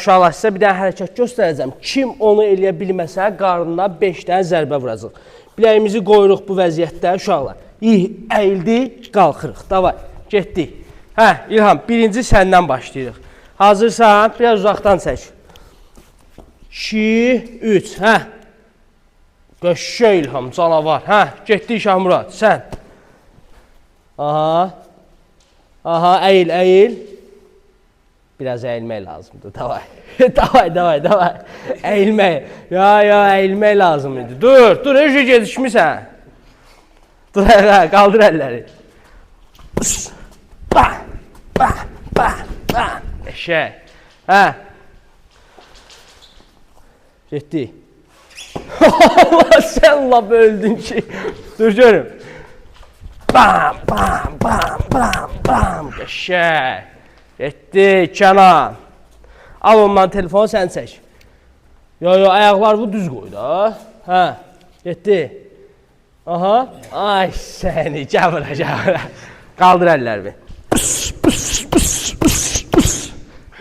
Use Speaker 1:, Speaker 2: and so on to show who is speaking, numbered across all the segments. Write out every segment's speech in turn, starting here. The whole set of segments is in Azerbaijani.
Speaker 1: Uşaqlar, sizə bir dənə hərəkət göstərəcəm. Kim onu eləyə bilməsə, qarnına 5 dənə zərbə vuracaq. Biləyimizi qoyuruq bu vəziyyətdə, uşaqlar. Əyildi, qalxırıq. Davay, getdik. Hə, İlham, birinci səndən başlayırıq. Hazırsan, biraz uzaqdan çək. 2, 3, hə. Qəşşə İlham, canavar. Hə, getdik Şahmurad, sən. Aha. Aha, əyil, əyil. Biraz əyilmək lazımdır, davay. davay. Əyilmək. Ya, əyilmək lazım idi. Dur, öcə gedişmirsən. Dur, qaldır əlləri. Eşək. Hə. Getdi. Allah, sən lap öldün ki. Dur, görüm. Bam. Eşək. Getdi, Kənan. Al ondan telefonu sən çək. Yo, ayaqlar bu düz qoy da. Hə, getdi. Aha. Ay səni, gəbirə. Qaldır əlləri.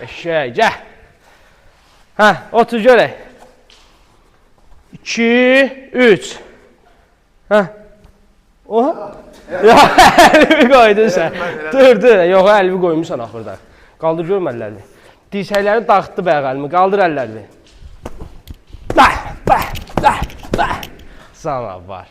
Speaker 1: Eşək, gəl. Hə, otur görək. 2, 3. Hə. Oha. Ya, əlimi qoydun sən. Dur, yox, əlimi qoymuşsan axırda. Qaldır görüm əllərini. Dirsəkləri dağıtdı bəyə əlimi, qaldır əllərini. Sana var.